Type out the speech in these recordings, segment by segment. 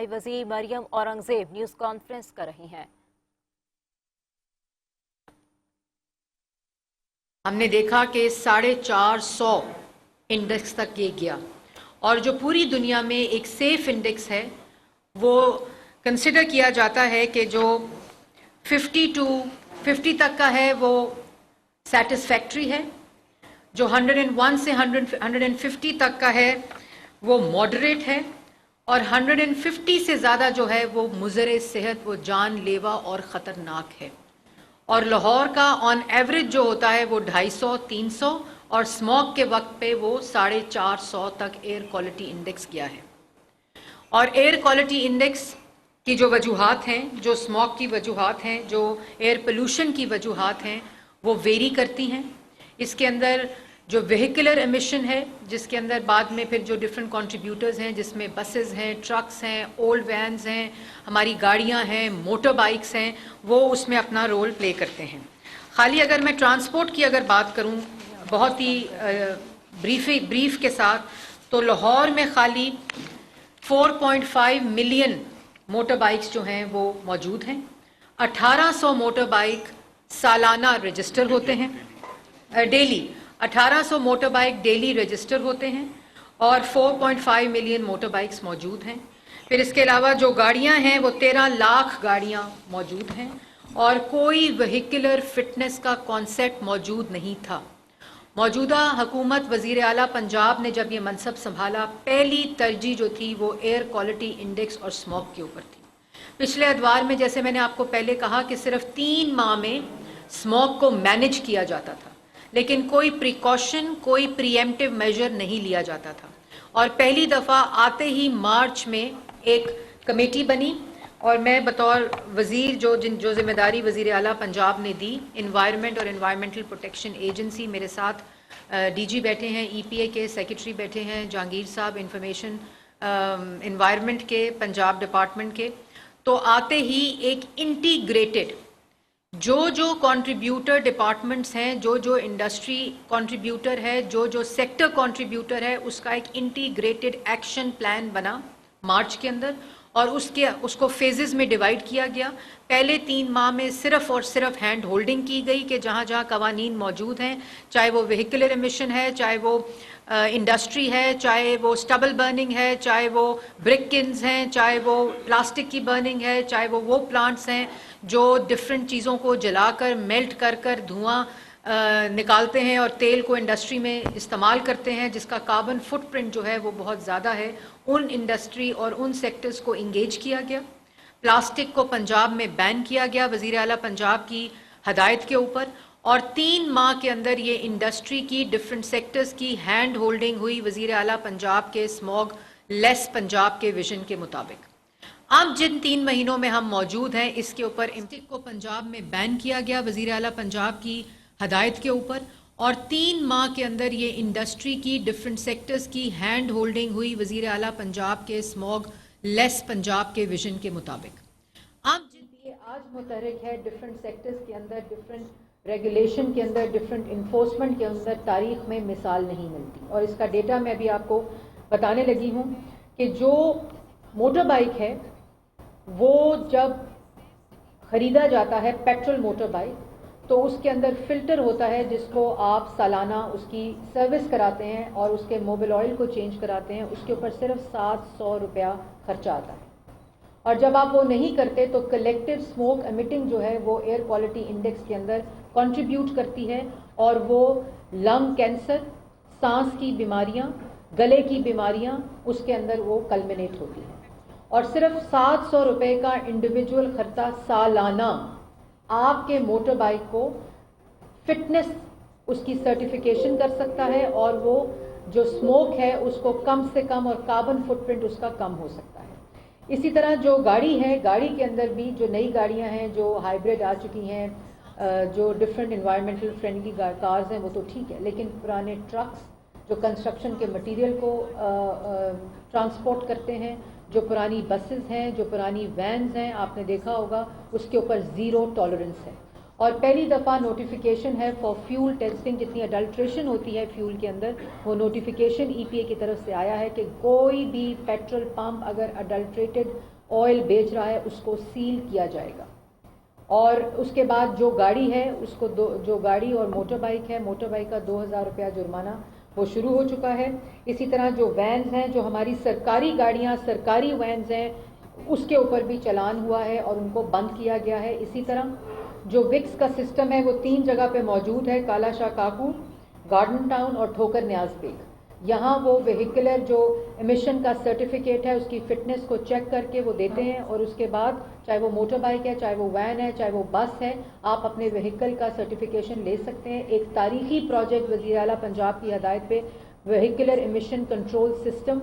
اجتماعی وزیر Maryam Aurangzeb news conference کر رہی ہیں۔ ہم نے دیکھا کہ 450 انڈیکس تک یہ گیا، اور جو پوری دنیا میں ایک سیف انڈیکس ہے وہ کنسیڈر کیا جاتا ہے کہ جو 50 تک کا ہے وہ سیٹسفیکٹری ہے، جو 101 سے 150 تک کا ہے وہ ماڈریٹ ہے، اور 150 سے زیادہ جو ہے وہ مضر صحت، وہ جان لیوا اور خطرناک ہے۔ اور لاہور کا آن ایوریج جو ہوتا ہے وہ 250-300، اور اسموک کے وقت پہ وہ 450 تک ایئر کوالٹی انڈیکس گیا ہے۔ اور ایئر کوالٹی انڈیکس کی جو وجوہات ہیں، جو اسموک کی وجوہات ہیں، جو ایئر پولوشن کی وجوہات ہیں، وہ ویری کرتی ہیں۔ اس کے اندر جو وہیکولر ایمیشن ہے، جس کے اندر بعد میں پھر جو ڈفرینٹ کنٹریبیوٹرز ہیں، جس میں بسز ہیں، ٹرکس ہیں، اولڈ وینز ہیں، ہماری گاڑیاں ہیں، موٹر بائکس ہیں، وہ اس میں اپنا رول پلے کرتے ہیں۔ خالی اگر میں ٹرانسپورٹ کی اگر بات کروں بہت ہی بریف کے ساتھ، تو لاہور میں خالی 4.5 ملین موٹر بائکس جو ہیں وہ موجود ہیں۔ 1800 موٹر بائک سالانہ رجسٹر ہوتے ہیں، daily 1800 motor bike daily register ہوتے ہیں، اور 4.5 ملین موٹر بائکس موجود ہیں۔ پھر اس کے علاوہ جو گاڑیاں ہیں وہ 13 لاکھ گاڑیاں موجود ہیں، اور کوئی وہیکولر فٹنس کا کانسیپٹ موجود نہیں تھا۔ موجودہ حکومت وزیر اعلیٰ پنجاب نے جب یہ منصب سنبھالا، پہلی ترجیح جو تھی وہ ایئر کوالٹی انڈیکس اور اسموک کے اوپر تھی۔ پچھلے ادوار میں جیسے میں نے آپ کو پہلے کہا کہ صرف 3 ماہ میں اسموک کو مینج کیا جاتا تھا، لیکن کوئی پریکاشن، کوئی پریمپٹیو میجر نہیں لیا جاتا تھا۔ اور پہلی دفعہ آتے ہی مارچ میں ایک کمیٹی بنی، اور میں بطور وزیر جو ذمہ داری وزیر اعلیٰ پنجاب نے دی، انوائرمنٹ اور انوائرمنٹل پروٹیکشن ایجنسی، میرے ساتھ ڈی جی بیٹھے ہیں، ای پی اے کے سیکرٹری بیٹھے ہیں، جہانگیر صاحب انفارمیشن انوائرمنٹ کے پنجاب ڈپارٹمنٹ کے، تو آتے ہی ایک انٹیگریٹڈ جو کنٹریبیوٹر ڈپارٹمنٹس ہیں، جو انڈسٹری کنٹریبیوٹر ہے، جو سیکٹر کنٹریبیوٹر ہے، اس کا ایک انٹیگریٹڈ ایکشن پلان بنا مارچ کے اندر، اور اس کو فیزز میں ڈیوائیڈ کیا گیا۔ پہلے 3 ماہ میں صرف اور صرف ہینڈ ہولڈنگ کی گئی کہ جہاں جہاں قوانین موجود ہیں، چاہے وہ وہیکولر ایمیشن ہے، چاہے وہ انڈسٹری ہے، چاہے وہ اسٹبل برننگ ہے، چاہے وہ برک کنز ہیں، چاہے وہ پلاسٹک کی برننگ ہے، چاہے وہ پلانٹس ہیں جو ڈفرینٹ چیزوں کو جلا کر میلٹ کر دھواں نکالتے ہیں اور تیل کو انڈسٹری میں استعمال کرتے ہیں، جس کا کاربن فٹ پرنٹ جو ہے وہ بہت زیادہ ہے۔ ان انڈسٹری اور ان سیکٹرز کو انگیج کیا گیا۔ پلاسٹک کو پنجاب میں بین کیا گیا وزیر اعلیٰ پنجاب کی ہدایت کے اوپر، اور 3 ماہ کے اندر یہ انڈسٹری کی ڈفرینٹ سیکٹرز کی ہینڈ ہولڈنگ ہوئی وزیر اعلیٰ پنجاب کے اسموگ لیس پنجاب کے ویژن کے مطابق۔ اب جن 3 مہینوں میں ہم موجود ہیں، اس کے اوپر پلاسٹک کو پنجاب میں بین کیا گیا وزیر اعلیٰ پنجاب کی ہدایت کے اوپر، اور 3 ماہ کے اندر یہ انڈسٹری کی ڈفرینٹ سیکٹرز کی ہینڈ ہولڈنگ ہوئی وزیر اعلیٰ پنجاب کے اسموگ لیس پنجاب کے ویژن کے مطابق۔ اب جن یہ آج متحرک ہے ڈفرینٹ سیکٹرز کے اندر، ڈفرینٹ ریگولیشن کے اندر، ڈفرینٹ انفورسمنٹ کے اندر تاریخ میں مثال نہیں ملتی، اور اس کا ڈیٹا میں بھی آپ کو بتانے لگی ہوں کہ جو موٹر بائک ہے وہ جب خریدا جاتا ہے پیٹرول موٹر بائک، تو اس کے اندر فلٹر ہوتا ہے جس کو آپ سالانہ اس کی سروس کراتے ہیں اور اس کے موبل آئل کو چینج کراتے ہیں، اس کے اوپر صرف 700 روپیہ خرچہ آتا ہے۔ اور جب آپ وہ نہیں کرتے تو کلیکٹیو اسموک ایمٹنگ جو ہے وہ ایئر کوالٹی انڈیکس کے اندر کنٹریبیوٹ کرتی ہے، اور وہ لنگ کینسر، سانس کی بیماریاں، گلے کی بیماریاں اس کے اندر وہ کلمنیٹ ہوتی ہیں۔ اور صرف 700 روپے کا انڈیویجول خرچہ سالانہ آپ کے موٹر بائک کو فٹنس اس کی سرٹیفیکیشن کر سکتا ہے، اور وہ جو اسموک ہے اس کو کم سے کم، اور کاربن فٹ پرنٹ اس کا کم ہو سکتا ہے۔ اسی طرح جو گاڑی ہے، گاڑی کے اندر بھی جو نئی گاڑیاں ہیں جو ہائیبریڈ آ چکی ہیں، جو ڈفرینٹ انوائرمنٹل فرینڈلی کارز ہیں وہ تو ٹھیک ہے، لیکن پرانے ٹرکس جو کنسٹرکشن کے مٹیریل کو ٹرانسپورٹ کرتے ہیں، جو پرانی بسز ہیں، جو پرانی وینز ہیں، آپ نے دیکھا ہوگا اس کے اوپر 0 ٹالرنس ہے۔ اور پہلی دفعہ نوٹیفیکیشن ہے فار فیول ٹیسٹنگ، جتنی اڈلٹریشن ہوتی ہے فیول کے اندر وہ نوٹیفیکیشن ای پی اے کی طرف سے آیا ہے کہ کوئی بھی پیٹرول پمپ اگر اڈلٹریٹڈ آئل بیچ رہا ہے اس کو سیل کیا جائے گا. اور اس کے بعد جو گاڑی ہے اس کو جو گاڑی اور موٹر بائک ہے، موٹر بائک کا 2000 روپیہ جرمانہ وہ شروع ہو چکا ہے. اسی طرح جو وینز ہیں، جو ہماری سرکاری گاڑیاں، سرکاری وینز ہیں، اس کے اوپر بھی چلان ہوا ہے اور ان کو بند کیا گیا ہے. اسی طرح جو وکس کا سسٹم ہے وہ 3 جگہ پہ موجود ہے، کالا شاہ کاکو، گارڈن ٹاؤن اور ٹھوکر نیاز بیگ. یہاں وہ وہیکولر جو ایمیشن کا سرٹیفکیٹ ہے اس کی فٹنس کو چیک کر کے وہ دیتے ہیں، اور اس کے بعد چاہے وہ موٹر بائک ہے، چاہے وہ وین ہے، چاہے وہ بس ہے، آپ اپنے وہیکل کا سرٹیفکیشن لے سکتے ہیں. ایک تاریخی پروجیکٹ وزیر اعلیٰ پنجاب کی ہدایت پہ وہیکولر ایمیشن کنٹرول سسٹم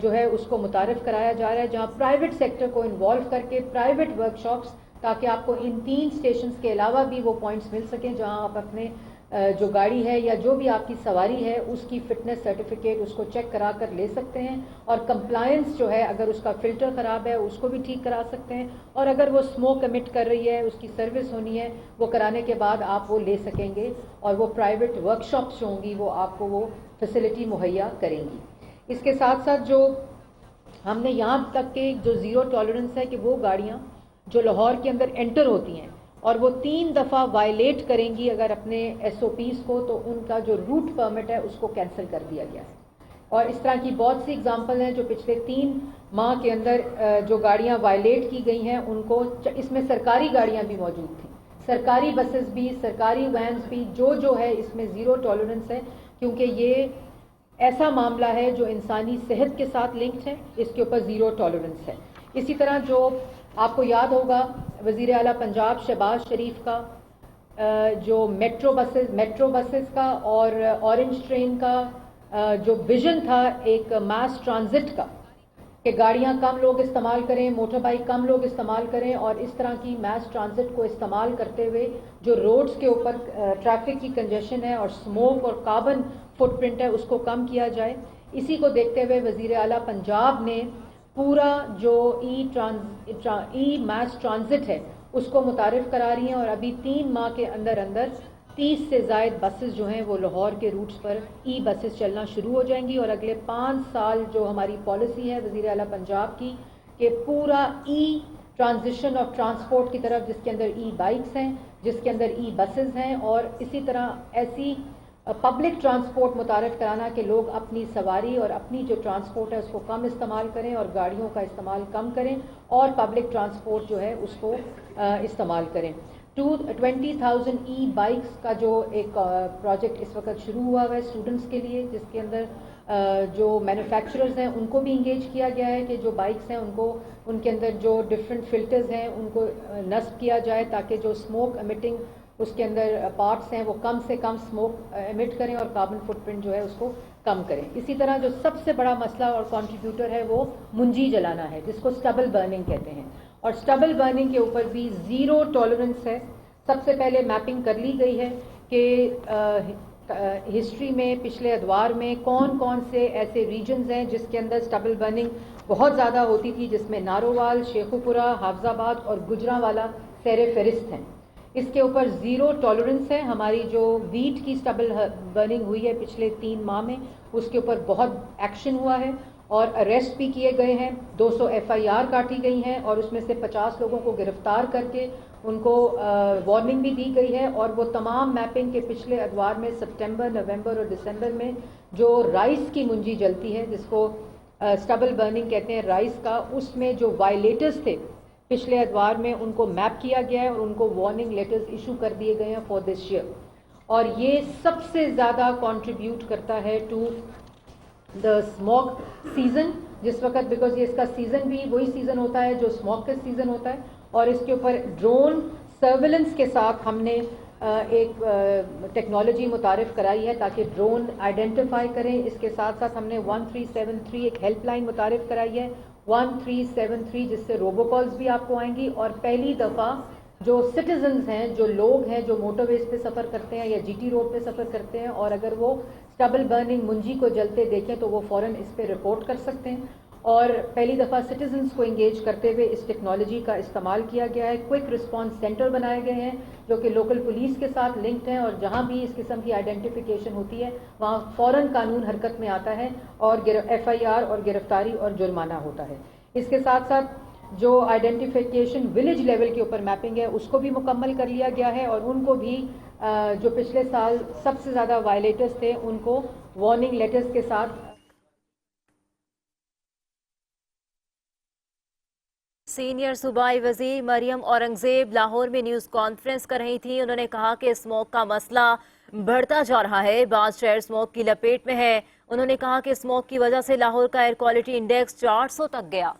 جو ہے اس کو متعارف کرایا جا رہا ہے، جہاں پرائیویٹ سیکٹر کو انوالو کر کے پرائیویٹ ورک شاپس، تاکہ آپ کو ان 3 اسٹیشنز کے علاوہ بھی وہ پوائنٹس مل سکیں جہاں آپ اپنے جو گاڑی ہے یا جو بھی آپ کی سواری ہے اس کی فٹنس سرٹیفکیٹ اس کو چیک کرا کر لے سکتے ہیں. اور کمپلائنس جو ہے، اگر اس کا فلٹر خراب ہے اس کو بھی ٹھیک کرا سکتے ہیں، اور اگر وہ اسموک امٹ کر رہی ہے، اس کی سروس ہونی ہے، وہ کرانے کے بعد آپ وہ لے سکیں گے. اور وہ پرائیویٹ ورک شاپس جو ہوں گی وہ آپ کو وہ فیسلٹی مہیا کریں گی. اس کے ساتھ ساتھ جو ہم نے یہاں تک کہ جو زیرو ٹالرنس ہے کہ وہ گاڑیاں جو لاہور کے اندر انٹر ہوتی ہیں اور وہ 3 دفعہ وائلیٹ کریں گی اگر اپنے ایس او پیز کو، تو ان کا جو روٹ پرمٹ ہے اس کو کینسل کر دیا گیا ہے. اور اس طرح کی بہت سی اگزامپل ہیں جو پچھلے 3 ماہ کے اندر جو گاڑیاں وائلیٹ کی گئی ہیں ان کو، اس میں سرکاری گاڑیاں بھی موجود تھیں، سرکاری بسز بھی، سرکاری وینز بھی، جو ہے اس میں زیرو ٹالرنس ہے، کیونکہ یہ ایسا معاملہ ہے جو انسانی صحت کے ساتھ لنکڈ ہے، اس کے اوپر زیرو ٹالرنس ہے. اسی طرح جو آپ کو یاد ہوگا وزیر اعلیٰ پنجاب شہباز شریف کا جو میٹرو بسز کا اور اورنج ٹرین کا جو ویژن تھا ایک میس ٹرانزٹ کا، کہ گاڑیاں کم لوگ استعمال کریں، موٹر بائک کم لوگ استعمال کریں، اور اس طرح کی میس ٹرانزٹ کو استعمال کرتے ہوئے جو روڈز کے اوپر ٹریفک کی کنجیشن ہے اور اسموک اور کاربن فٹ پرنٹ ہے اس کو کم کیا جائے. اسی کو دیکھتے ہوئے وزیر اعلیٰ پنجاب نے پورا جو ای میس ٹرانزٹ ہے اس کو متعارف کرا رہی ہیں، اور ابھی 3 ماہ کے اندر 30 سے زائد بسز جو ہیں وہ لاہور کے روٹس پر ای بسز چلنا شروع ہو جائیں گی. اور اگلے 5 سال جو ہماری پالیسی ہے وزیر اعلیٰ پنجاب کی کہ پورا ای ٹرانزیشن آف ٹرانسپورٹ کی طرف، جس کے اندر ای بائکس ہیں، جس کے اندر ای بسز ہیں، اور اسی طرح ایسی پبلک ٹرانسپورٹ متعارف کرانا کہ لوگ اپنی سواری اور اپنی جو ٹرانسپورٹ ہے اس کو کم استعمال کریں اور گاڑیوں کا استعمال کم کریں اور پبلک ٹرانسپورٹ جو ہے اس کو استعمال کریں. 20,000 ای بائکس کا جو ایک پروجیکٹ اس وقت شروع ہوا ہے اسٹوڈنٹس کے لیے، جس کے اندر جو مینوفیکچررز ہیں ان کو بھی انگیج کیا گیا ہے کہ جو بائکس ہیں ان کے اندر جو ڈفرینٹ فلٹرز ہیں ان کو نصب کیا جائے تاکہ جو اسموک امیٹنگ اس کے اندر پارٹس ہیں وہ کم سے کم اسموک ایمٹ کریں اور کاربن فٹ پرنٹ جو ہے اس کو کم کریں. اسی طرح جو سب سے بڑا مسئلہ اور کنٹریبیوٹر ہے وہ منجی جلانا ہے، جس کو اسٹبل برننگ کہتے ہیں، اور اسٹبل برننگ کے اوپر بھی زیرو ٹالرنس ہے. سب سے پہلے میپنگ کر لی گئی ہے کہ ہسٹری میں پچھلے ادوار میں کون سے ایسے ریجنز ہیں جس کے اندر اسٹبل برننگ بہت زیادہ ہوتی تھی، جس میں نارووال، شیخوپورہ، حافظ آباد اور گجرانوالا سیر فہرست ہیں. اس کے اوپر زیرو ٹالرنس ہے. ہماری جو ویٹ کی اسٹبل برننگ ہوئی ہے پچھلے 3 ماہ میں، اس کے اوپر بہت ایکشن ہوا ہے اور اریسٹ بھی کیے گئے ہیں، 200 FIR کاٹی گئی ہیں، اور اس میں سے 50 لوگوں کو گرفتار کر کے ان کو وارننگ بھی دی گئی ہے. اور وہ تمام میپنگ کے پچھلے ادوار میں سپٹمبر، نومبر اور دسمبر میں جو رائس کی منجی جلتی ہے، جس کو اسٹبل برننگ کہتے ہیں رائس کا، اس میں جو وائلیٹرز تھے پچھلے ادوار میں ان کو میپ کیا گیا ہے اور ان کو وارننگ لیٹرز ایشو کر دیے گئے ہیں فار دس ایئر. اور یہ سب سے زیادہ کنٹریبیوٹ کرتا ہے ٹو دا اسموک سیزن جس وقت، بیکاز یہ اس کا سیزن بھی وہی سیزن ہوتا ہے جو اسموک کا سیزن ہوتا ہے. اور اس کے اوپر ڈرون سرویلنس کے ساتھ ہم نے ایک ٹیکنالوجی متعارف کرائی ہے تاکہ ڈرون آئیڈینٹیفائی کریں. اس کے ساتھ ساتھ ہم نے 1373 ایک ہیلپ لائن متعارف کرائی ہے 1373، جس سے روبو کالز بھی آپ کو آئیں گی. اور پہلی دفعہ جو سٹیزنز ہیں، جو لوگ ہیں جو موٹر ویز پہ سفر کرتے ہیں یا جی ٹی روڈ پہ سفر کرتے ہیں، اور اگر وہ اسٹبل برننگ منجی کو جلتے دیکھیں تو وہ فوراً اس پہ رپورٹ کر سکتے ہیں. اور پہلی دفعہ سٹیزنز کو انگیج کرتے ہوئے اس ٹیکنالوجی کا استعمال کیا گیا ہے. کوئک رسپانس سینٹر بنائے گئے ہیں جو کہ لوکل پولیس کے ساتھ لنکڈ ہیں, اور جہاں بھی اس قسم کی آئیڈینٹیفیکیشن ہوتی ہے وہاں فوراً قانون حرکت میں آتا ہے اور FIR اور گرفتاری اور جرمانہ ہوتا ہے. اس کے ساتھ ساتھ جو آئیڈینٹیفیکیشن ولیج لیول کے اوپر میپنگ ہے اس کو بھی مکمل کر لیا گیا ہے, اور ان کو بھی جو پچھلے سال سب سے زیادہ وائلیٹرز تھے ان کو وارننگ لیٹرز کے ساتھ. سینئر صوبائی وزیر مریم اورنگزیب لاہور میں نیوز کانفرنس کر رہی تھیں. انہوں نے کہا کہ اسموک کا مسئلہ بڑھتا جا رہا ہے, بعض شہر اسموک کی لپیٹ میں ہے. انہوں نے کہا کہ اسموک کی وجہ سے لاہور کا ایئر کوالٹی انڈیکس 400 تک گیا.